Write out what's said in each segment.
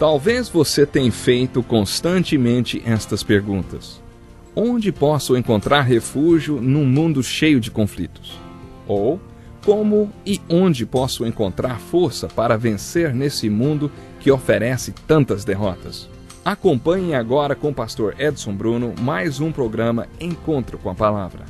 Talvez você tenha feito constantemente estas perguntas. Onde posso encontrar refúgio num mundo cheio de conflitos? Ou, como e onde posso encontrar força para vencer nesse mundo que oferece tantas derrotas? Acompanhe agora com o pastor Edson Bruno mais um programa Encontro com a Palavra.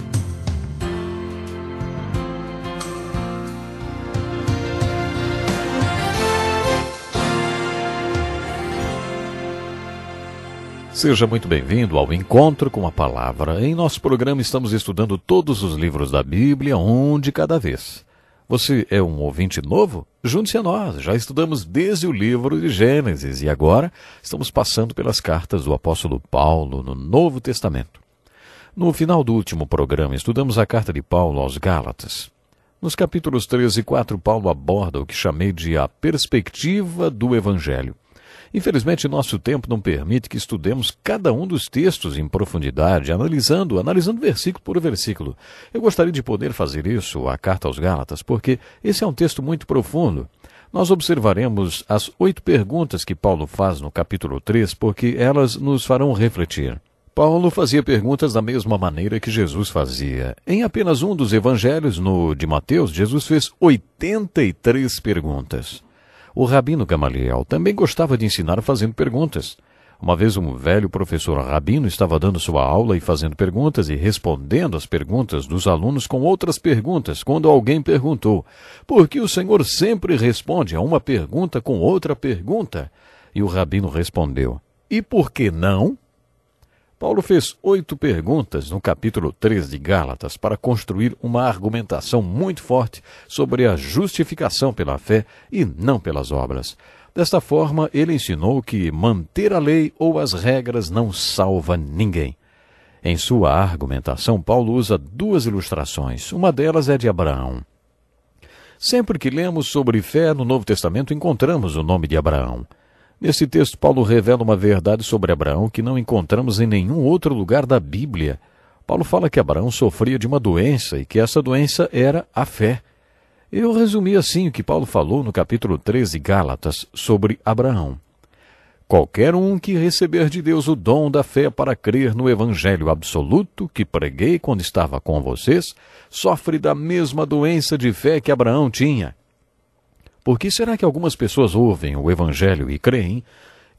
Seja muito bem-vindo ao Encontro com a Palavra. Em nosso programa estamos estudando todos os livros da Bíblia, um de cada vez. Você é um ouvinte novo? Junte-se a nós. Já estudamos desde o livro de Gênesis e agora estamos passando pelas cartas do apóstolo Paulo no Novo Testamento. No final do último programa, estudamos a carta de Paulo aos Gálatas. Nos capítulos 13 e 4, Paulo aborda o que chamei de a perspectiva do Evangelho. Infelizmente, nosso tempo não permite que estudemos cada um dos textos em profundidade, analisando versículo por versículo. Eu gostaria de poder fazer isso, a carta aos Gálatas, porque esse é um texto muito profundo. Nós observaremos as 8 perguntas que Paulo faz no capítulo 3, porque elas nos farão refletir. Paulo fazia perguntas da mesma maneira que Jesus fazia. Em apenas um dos evangelhos, no de Mateus, Jesus fez 83 perguntas. O rabino Gamaliel também gostava de ensinar fazendo perguntas. Uma vez um velho professor rabino estava dando sua aula e fazendo perguntas e respondendo as perguntas dos alunos com outras perguntas, quando alguém perguntou: por que o Senhor sempre responde a uma pergunta com outra pergunta? E o rabino respondeu: e por que não? Paulo fez 8 perguntas no capítulo 3 de Gálatas para construir uma argumentação muito forte sobre a justificação pela fé e não pelas obras. Desta forma, ele ensinou que manter a lei ou as regras não salva ninguém. Em sua argumentação, Paulo usa 2 ilustrações. Uma delas é de Abraão. Sempre que lemos sobre fé no Novo Testamento, encontramos o nome de Abraão. Nesse texto, Paulo revela uma verdade sobre Abraão que não encontramos em nenhum outro lugar da Bíblia. Paulo fala que Abraão sofria de uma doença e que essa doença era a fé. Eu resumi assim o que Paulo falou no capítulo 13 de Gálatas sobre Abraão. Qualquer um que receber de Deus o dom da fé para crer no Evangelho absoluto que preguei quando estava com vocês, sofre da mesma doença de fé que Abraão tinha. Por que será que algumas pessoas ouvem o Evangelho e creem,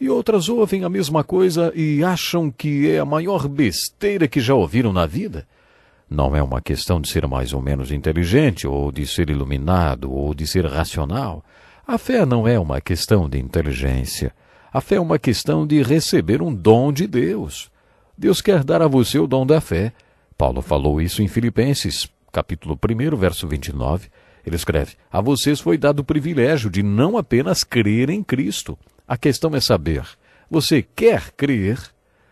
e outras ouvem a mesma coisa e acham que é a maior besteira que já ouviram na vida? Não é uma questão de ser mais ou menos inteligente, ou de ser iluminado, ou de ser racional. A fé não é uma questão de inteligência. A fé é uma questão de receber um dom de Deus. Deus quer dar a você o dom da fé. Paulo falou isso em Filipenses, capítulo 1, verso 29. Ele escreve: a vocês foi dado o privilégio de não apenas crer em Cristo. A questão é saber, você quer crer?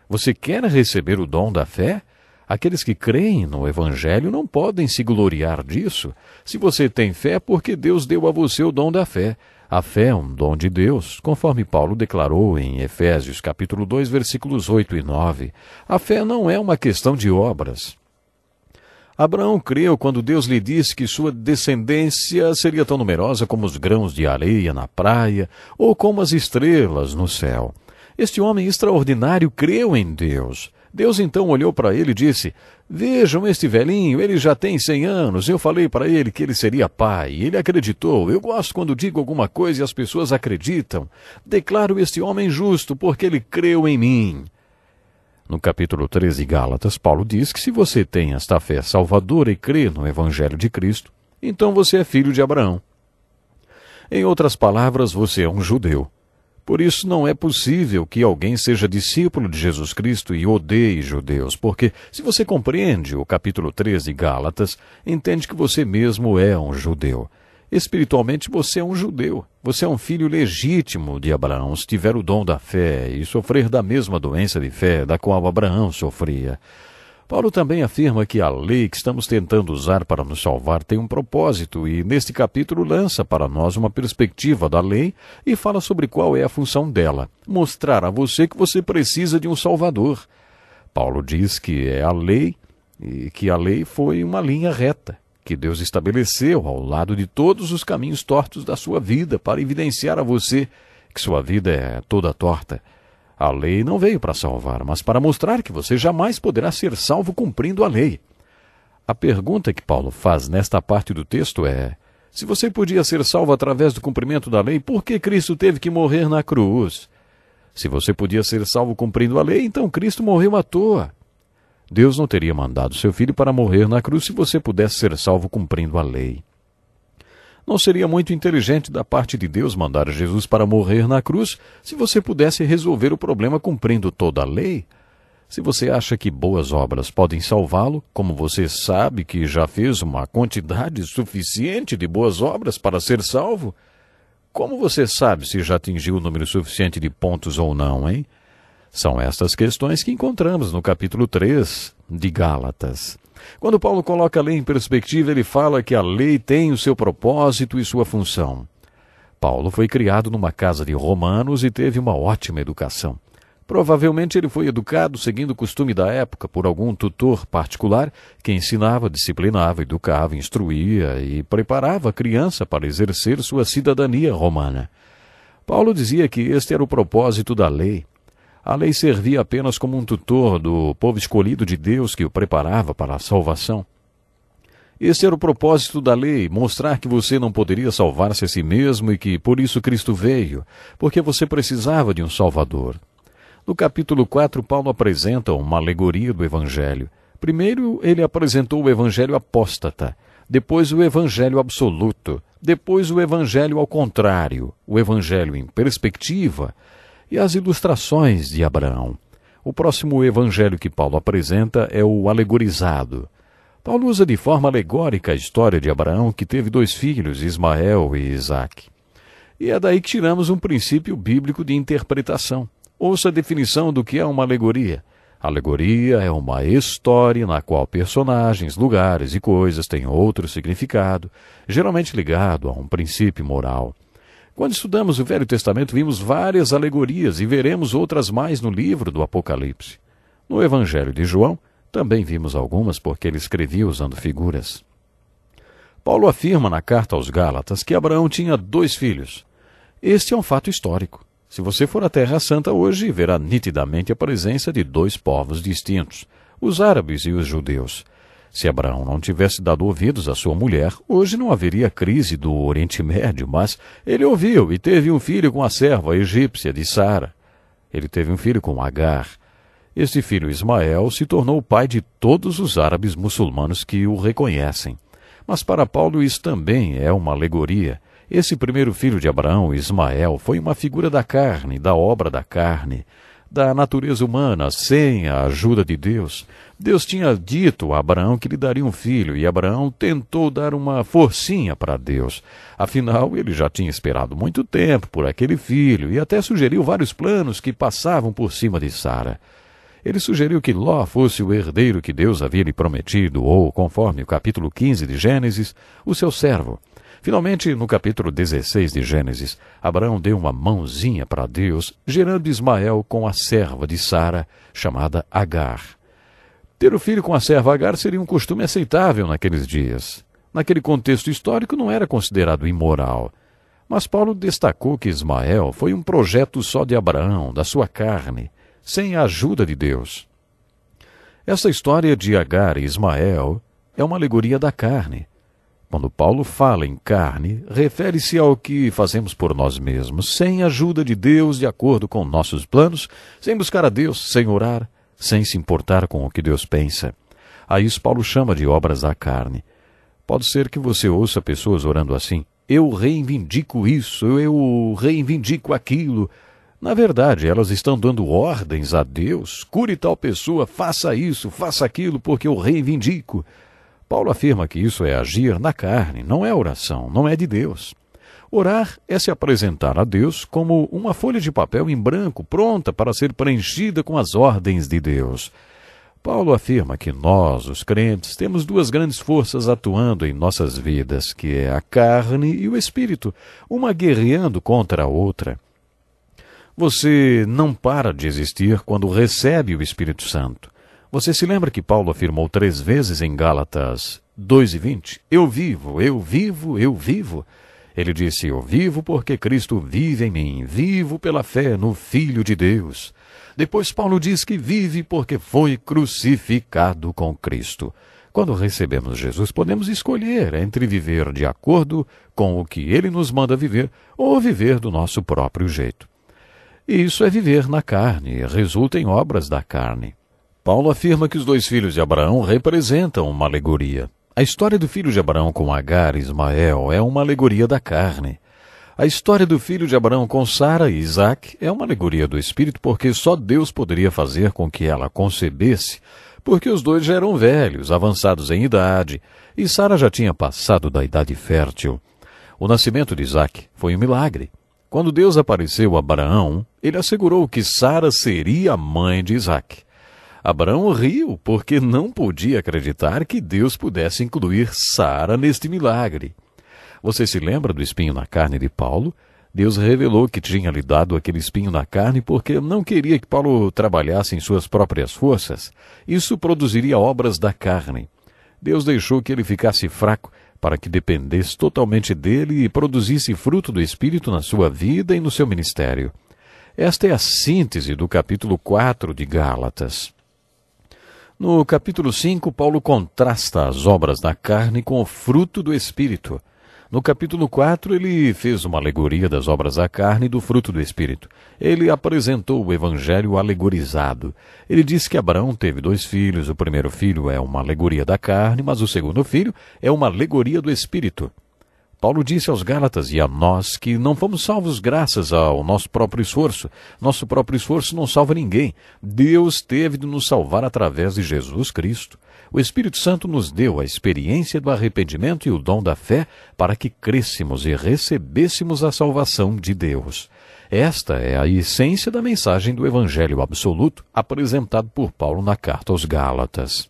Você quer receber o dom da fé? Aqueles que creem no Evangelho não podem se gloriar disso. Se você tem fé, porque Deus deu a você o dom da fé. A fé é um dom de Deus, conforme Paulo declarou em Efésios, capítulo 2, versículos 8 e 9. A fé não é uma questão de obras. Abraão creu quando Deus lhe disse que sua descendência seria tão numerosa como os grãos de areia na praia ou como as estrelas no céu. Este homem extraordinário creu em Deus. Deus então olhou para ele e disse: vejam este velhinho, ele já tem 100 anos. Eu falei para ele que ele seria pai. Ele acreditou. Eu gosto quando digo alguma coisa e as pessoas acreditam. Declaro este homem justo porque ele creu em mim. No capítulo 13 de Gálatas, Paulo diz que se você tem esta fé salvadora e crê no Evangelho de Cristo, então você é filho de Abraão. Em outras palavras, você é um judeu. Por isso não é possível que alguém seja discípulo de Jesus Cristo e odeie judeus, porque se você compreende o capítulo 13 de Gálatas, entende que você mesmo é um judeu. Espiritualmente você é um judeu. Você é um filho legítimo de Abraão, se tiver o dom da fé e sofrer da mesma doença de fé da qual Abraão sofria. Paulo também afirma que a lei que estamos tentando usar para nos salvar tem um propósito e, neste capítulo, lança para nós uma perspectiva da lei e fala sobre qual é a função dela: mostrar a você que você precisa de um Salvador. Paulo diz que é a lei e que a lei foi uma linha reta que Deus estabeleceu ao lado de todos os caminhos tortos da sua vida para evidenciar a você que sua vida é toda torta. A lei não veio para salvar, mas para mostrar que você jamais poderá ser salvo cumprindo a lei. A pergunta que Paulo faz nesta parte do texto é: se você podia ser salvo através do cumprimento da lei, por que Cristo teve que morrer na cruz? Se você podia ser salvo cumprindo a lei, então Cristo morreu à toa. Deus não teria mandado seu filho para morrer na cruz se você pudesse ser salvo cumprindo a lei. Não seria muito inteligente da parte de Deus mandar Jesus para morrer na cruz se você pudesse resolver o problema cumprindo toda a lei? Se você acha que boas obras podem salvá-lo, como você sabe que já fez uma quantidade suficiente de boas obras para ser salvo, como você sabe se já atingiu o número suficiente de pontos ou não, hein? São estas questões que encontramos no capítulo 3 de Gálatas. Quando Paulo coloca a lei em perspectiva, ele fala que a lei tem o seu propósito e sua função. Paulo foi criado numa casa de romanos e teve uma ótima educação. Provavelmente ele foi educado seguindo o costume da época por algum tutor particular que ensinava, disciplinava, educava, instruía e preparava a criança para exercer sua cidadania romana. Paulo dizia que este era o propósito da lei. A lei servia apenas como um tutor do povo escolhido de Deus que o preparava para a salvação. Esse era o propósito da lei, mostrar que você não poderia salvar-se a si mesmo e que por isso Cristo veio, porque você precisava de um Salvador. No capítulo 4, Paulo apresenta uma alegoria do Evangelho. Primeiro, ele apresentou o Evangelho apóstata, depois o Evangelho absoluto, depois o Evangelho ao contrário, o Evangelho em perspectiva e as ilustrações de Abraão. O próximo evangelho que Paulo apresenta é o alegorizado. Paulo usa de forma alegórica a história de Abraão, que teve 2 filhos, Ismael e Isaque. E é daí que tiramos um princípio bíblico de interpretação. Ouça a definição do que é uma alegoria. Alegoria é uma história na qual personagens, lugares e coisas têm outro significado, geralmente ligado a um princípio moral. Quando estudamos o Velho Testamento, vimos várias alegorias e veremos outras mais no livro do Apocalipse. No Evangelho de João, também vimos algumas porque ele escrevia usando figuras. Paulo afirma na carta aos Gálatas que Abraão tinha 2 filhos. Este é um fato histórico. Se você for à Terra Santa hoje, verá nitidamente a presença de 2 povos distintos, os árabes e os judeus. Se Abraão não tivesse dado ouvidos à sua mulher, hoje não haveria crise do Oriente Médio, mas ele ouviu e teve um filho com a serva egípcia de Sara. Ele teve um filho com Agar. Este filho Ismael se tornou o pai de todos os árabes muçulmanos que o reconhecem. Mas para Paulo isso também é uma alegoria. Esse primeiro filho de Abraão, Ismael, foi uma figura da carne, da obra da carne, da natureza humana, sem a ajuda de Deus. Deus tinha dito a Abraão que lhe daria um filho, e Abraão tentou dar uma forcinha para Deus. Afinal, ele já tinha esperado muito tempo por aquele filho, e até sugeriu vários planos que passavam por cima de Sara. Ele sugeriu que Ló fosse o herdeiro que Deus havia lhe prometido, ou, conforme o capítulo 15 de Gênesis, o seu servo. Finalmente, no capítulo 16 de Gênesis, Abraão deu uma mãozinha para Deus, gerando Ismael com a serva de Sara, chamada Agar. Ter o filho com a serva Agar seria um costume aceitável naqueles dias. Naquele contexto histórico não era considerado imoral. Mas Paulo destacou que Ismael foi um projeto só de Abraão, da sua carne, sem a ajuda de Deus. Essa história de Agar e Ismael é uma alegoria da carne. Quando Paulo fala em carne, refere-se ao que fazemos por nós mesmos, sem a ajuda de Deus, de acordo com nossos planos, sem buscar a Deus, sem orar, sem se importar com o que Deus pensa. A isso Paulo chama de obras da carne. Pode ser que você ouça pessoas orando assim: eu reivindico isso, eu reivindico aquilo. Na verdade, elas estão dando ordens a Deus: cure tal pessoa, faça isso, faça aquilo, porque eu reivindico. Paulo afirma que isso é agir na carne, não é oração, não é de Deus. Orar é se apresentar a Deus como uma folha de papel em branco, pronta para ser preenchida com as ordens de Deus. Paulo afirma que nós, os crentes, temos 2 grandes forças atuando em nossas vidas, que é a carne e o espírito, uma guerreando contra a outra. Você não para de existir quando recebe o Espírito Santo. Você se lembra que Paulo afirmou 3 vezes em Gálatas 2:20? Eu vivo, eu vivo, eu vivo. Ele disse: eu vivo porque Cristo vive em mim, vivo pela fé no Filho de Deus. Depois Paulo diz que vive porque foi crucificado com Cristo. Quando recebemos Jesus, podemos escolher entre viver de acordo com o que Ele nos manda viver ou viver do nosso próprio jeito. E isso é viver na carne, resulta em obras da carne. Paulo afirma que os dois filhos de Abraão representam uma alegoria. A história do filho de Abraão com Agar e Ismael é uma alegoria da carne. A história do filho de Abraão com Sara e Isaac é uma alegoria do espírito, porque só Deus poderia fazer com que ela concebesse, porque os dois já eram velhos, avançados em idade, e Sara já tinha passado da idade fértil. O nascimento de Isaac foi um milagre. Quando Deus apareceu a Abraão, ele assegurou que Sara seria a mãe de Isaac. Abraão riu porque não podia acreditar que Deus pudesse incluir Sara neste milagre. Você se lembra do espinho na carne de Paulo? Deus revelou que tinha lhe dado aquele espinho na carne porque não queria que Paulo trabalhasse em suas próprias forças. Isso produziria obras da carne. Deus deixou que ele ficasse fraco para que dependesse totalmente dele e produzisse fruto do Espírito na sua vida e no seu ministério. Esta é a síntese do capítulo 4 de Gálatas. No capítulo 5, Paulo contrasta as obras da carne com o fruto do Espírito. No capítulo 4, ele fez uma alegoria das obras da carne e do fruto do Espírito. Ele apresentou o Evangelho alegorizado. Ele disse que Abraão teve 2 filhos. O primeiro filho é uma alegoria da carne, mas o segundo filho é uma alegoria do Espírito. Paulo disse aos Gálatas e a nós que não fomos salvos graças ao nosso próprio esforço. Nosso próprio esforço não salva ninguém. Deus teve de nos salvar através de Jesus Cristo. O Espírito Santo nos deu a experiência do arrependimento e o dom da fé para que crescêssemos e recebêssemos a salvação de Deus. Esta é a essência da mensagem do Evangelho absoluto apresentado por Paulo na carta aos Gálatas.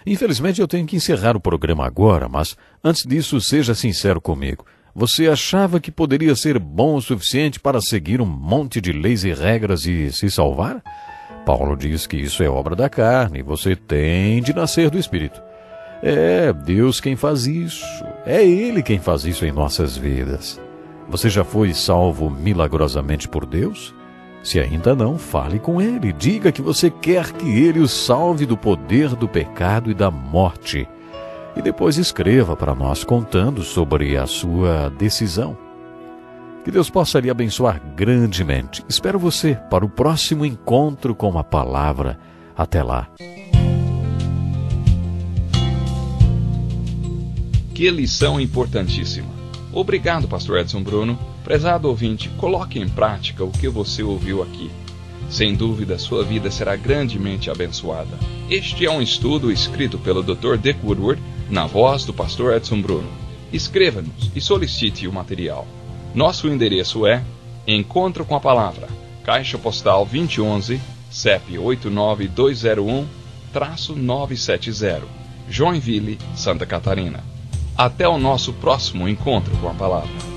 Infelizmente eu tenho que encerrar o programa agora, mas antes disso seja sincero comigo. Você achava que poderia ser bom o suficiente para seguir um monte de leis e regras e se salvar? Paulo diz que isso é obra da carne, você tem de nascer do Espírito. É Deus quem faz isso, é Ele quem faz isso em nossas vidas. Você já foi salvo milagrosamente por Deus? Se ainda não, fale com Ele, diga que você quer que Ele o salve do poder do pecado e da morte. E depois escreva para nós contando sobre a sua decisão. Que Deus possa lhe abençoar grandemente. Espero você para o próximo encontro com a palavra. Até lá. Que lição importantíssima. Obrigado, pastor Edson Bruno. Prezado ouvinte, coloque em prática o que você ouviu aqui. Sem dúvida, sua vida será grandemente abençoada. Este é um estudo escrito pelo Dr. Dick Woodward, na voz do pastor Edson Bruno. Escreva-nos e solicite o material. Nosso endereço é Encontro com a Palavra, Caixa Postal 2011, CEP 89201-970, Joinville, Santa Catarina. Até o nosso próximo encontro com a Palavra.